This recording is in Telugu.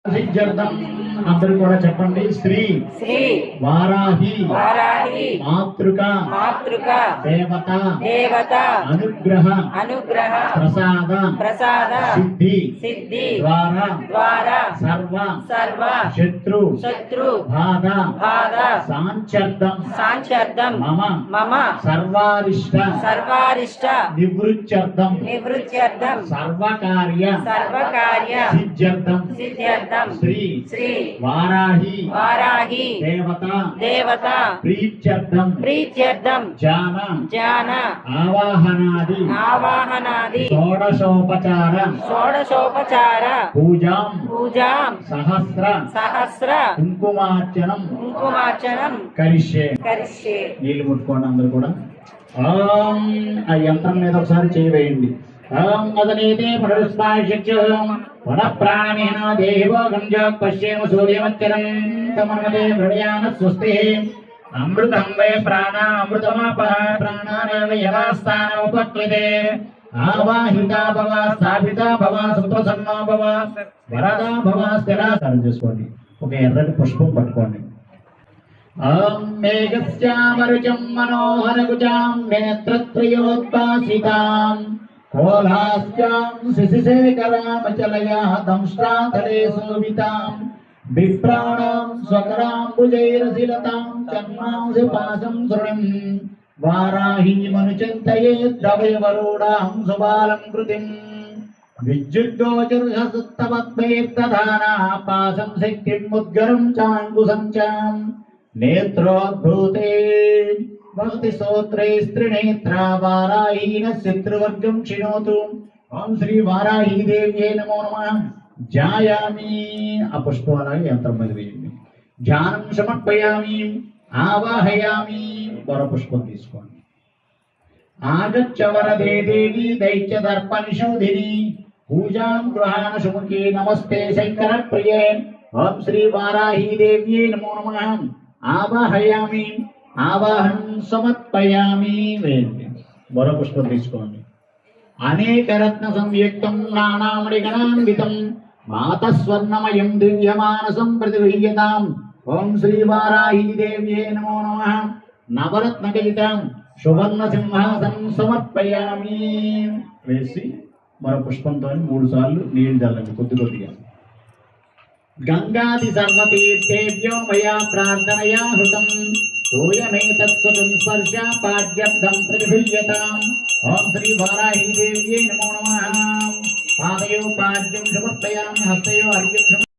సిద్ధ్యర్థం అందరూ కూడా చెప్పండి. శ్రీ శ్రీ వారాహి వారాహి మాతృక మాతృక దేవత దేవత అనుగ్రహ అనుగ్రహ ప్రసాద ప్రసాద సిద్ధి సిద్ధి ద్వారా ద్వారా సర్వ సర్వ శత్రు శత్రు బాధ బాధ సాంచర్థం సాంచర్థం మమ మమ సర్వారిష్ట సర్వారిష్ట నివృత్త్యర్థం నివృత్త్యర్థం సర్వకార్య సర్వకార్య సిద్ధ్యర్థం సిద్ధ్యర్థం శ్రీ శ్రీ వారాహి వారాహి దేవత దేవత ప్రీత్యర్థం ప్రీత్యర్థం జాన జాన ఆవాహనాది ఆవాహనాది షోడశోపచార షోడశోపచార పూజాం పూజాం సహస్ర సహస్ర కుంకుమార్చనం కుంకుమార్చనం కరిష్యే. కరిష్యే. నీళ్లు ముట్టుకోండి అందరూ కూడా. ఓం ఆ యంత్రం మీద ఒకసారి చేయవేయండి. ఓం మదనేతే పునరుస్పాశ్యం పునఃప్రాణమేన దేవో గంజో పశ్యేమ సూర్యమచ్చరం సమన్వతే హృదయాన స్వస్తి అమృతం వై ప్రాణ అమృతమాపః ప్రాణానేవ యథాస్థానముపక్లితే ఆవాహితా భవ స్థాపితా భవ సుప్రసన్నా భవ వరదా భవ స్థిరాసనం చేసుకోండి. ఒక ఎర్రటి పుష్పం పట్టుకోండి. ఓం మేఘశ్యామరుచం మనోహరగుజాం నేత్రత్రయోద్భాసితాం కోలాస్యాం శశిశేఖరామచలయా దంష్ట్రాతలే శోభితాం బిభ్రాణాం స్వకరాంబుజైరశిలతాం చర్మాంసి పాశం శృణిం వారాహీమనుచింతయే ద్రవయవరూఢాం సుబాలం కృతిం విద్యుద్గోచరుహస్తపద్మేర్తధానా పాశం శక్తిం ముద్గరం చాంగుసం చాం నేత్రోద్భూతే భక్తి స్తోత్రే స్త్రీనేత్రా వారాహీన శత్రువర్గం క్షిణోతు. ఓం శ్రీ వారాహీ దేవ్యే నమో నమః. ధ్యాయామి ఆ పుష్పం అలాగే యంత్రం మీద వేయండి. ధ్యానం సమర్పయామి ఆవాహయామి. వర పుష్పం తీసుకోండి. ఆగచ్చ వరదే దేవి దైత్య దర్పనిషోధిని పూజాం గృహాణ సుముఖీ నమస్తే శంకర ప్రియే. ఓం శ్రీ వారాహీ దేవ్యే నమో నమః. ఆవాహయామి ఆవాహనం సమర్పయామి. వేయండి. వర పుష్పం తీసుకోండి. అనేక రత్న సంయుక్తం నానామణి గణాన్వితం మాతస్వర్ణమయం దివ్యమానసం ప్రతిగృహ్యతాం. ఓం శ్రీ వారాహీ దేవ్యే నమో నమః. నవరత్నకలితం సువర్ణ సింహాసనం సమర్పయామి. వేసి మరో పుష్పంతో 3 సార్లు నీళ్లు చల్లండి కొద్ది కొద్దిగా. గంగాది సర్వతీర్థేభ్యో మయా ప్రార్థనయా హృతం సూయమేతత్సుతం స్పర్శ పాద్యర్థం ప్రతిగృహ్యతాం. ఓం శ్రీ వారాహీ దేవ్యే నమో నమః. పాదయో పాద్యం సమర్పయామి హస్తయో అర్ఘ్యం